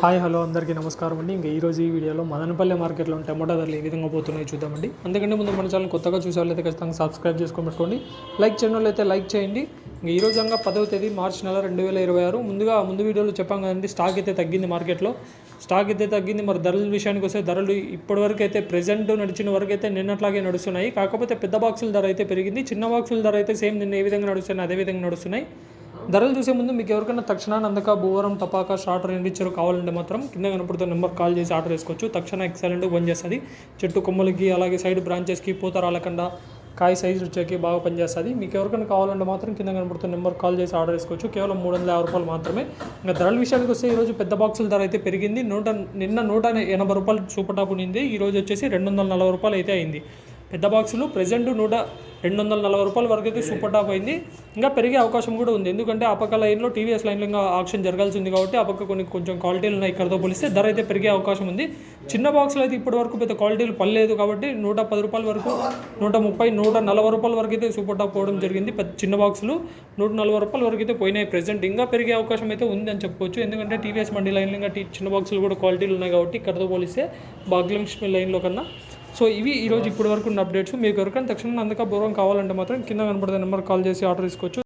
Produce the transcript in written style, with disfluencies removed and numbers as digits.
Hi hello అందరికీ నమస్కారం అండి. ఇంకా ఈరోజు ఈ వీడియోలో మదనపల్లె మార్కెట్లో టమాటా ధరలు ఏ విధంగా పోతున్నాయో చూద్దామండి. అందుకంటే ముందు మన ఛానల్ కొత్తగా చూసే వాళ్ళైతే ఖచ్చితంగా సబ్స్క్రైబ్ చేసుకొని పెట్టుకోండి. లైక్ చేయని వాళ్ళైతే లైక్ చేయండి. ఇంకా ఈ రోజు 10వ తేదీ మార్చి నెల 2026. ముందు వీడియోలో చెప్పాం కదండి, స్టాక్ అయితే తగ్గింది మార్కెట్లో. స్టాక్ అయితే తగ్గింది. మరి ధరల విషయానికి వస్తే ధరలు ఇప్పటివరకు అయితే ప్రెజెంట్ నడిచిన వరకు అయితే నిన్నట్లాగే నడుస్తున్నాయి. కాకపోతే పెద్ద బాక్సుల ధర అయితే పెరిగింది. చిన్న బాక్సుల ధర అయితే సేమ్ నిన్న ఏ విధంగా నడుస్తున్నాయి అదే విధంగా నడుస్తున్నాయి. ధరలు చూసే ముందు మీకు ఎవరికైనా తక్షణాన్ని అందక భూవరం టపాకా స్టార్టర్ ఎండిచ్చారు కావాలంటే మాత్రం కింద కనపడుతున్న నెంబర్ కాల్ చేసి ఆర్డర్ చేసుకోవచ్చు. తక్షణ ఎక్సలెంట్ పనిచేస్తుంది. చెట్టు కొమ్మలకి అలాగే సైడ్ బ్రాంచెస్కి పూత రాలకుండా కాయ సైజు వచ్చేకి బాగా పనిచేస్తుంది. మీకు ఎవరికైనా కావాలంటే మాత్రం కింద కనపడుతున్న నెంబర్ కాల్ చేసి ఆర్డర్ చేసుకోవచ్చు. కేవలం 350 రూపాయలు మాత్రమే. ఇంకా ధరల విషయానికి వస్తే ఈరోజు పెద్ద బాక్సుల ధర అయితే పెరిగింది. నిన్న 180 రూపాయలు సూపర్ టాప్ ఉంది. ఈరోజు వచ్చేసి 240 రూపాయలు అయితే అయింది. పెద్ద బాక్సులు ప్రెజెంట్ 240 రూపాయల వరకు అయితే సూపర్ టాప్ అయింది. ఇంకా పెరిగే అవకాశం కూడా ఉంది. ఎందుకంటే ఆ పక్క లైన్లో టీవీఎస్ లైన్లో ఇంకా ఆక్షన్ జరగాల్సి ఉంది కాబట్టి ఆ పక్క కొంచెం క్వాలిటీలు ఉన్నాయి. ఇక్కడతో పోలిస్తే ధర అయితే పెరిగే అవకాశం ఉంది. చిన్న బాక్సులు అయితే ఇప్పటి వరకు పెద్ద క్వాలిటీలు పడలేదు కాబట్టి 110 రూపాయల వరకు, 130, 140 రూపాయల వరకు అయితే సూపర్ టాప్ పోవడం జరిగింది. చిన్న బాక్సులు 140 రూపాయల వరకు అయితే పోయినాయి. ప్రెజెంట్ ఇంకా పెరిగే అవకాశం అయితే ఉంది అని చెప్పుకోవచ్చు. ఎందుకంటే టీవీఎస్ మండీ లైన్లో ఇంకా చిన్న బాక్సులు కూడా క్వాలిటీలు ఉన్నాయి కాబట్టి ఇక్కడతో పోలిస్తే భాగ్యలక్ష్మి లైన్లో కన్నా. సో ఇవి ఈరోజు ఇప్పటి వరకు ఉన్న అప్డేట్స్. మీకు ఎవరికైనా తక్షణం అందుక పూర్వం కావాలంటే మాత్రం కింద కనపడే నెంబర్ కాల్ చేసి ఆర్డర్ తీసుకోవచ్చు.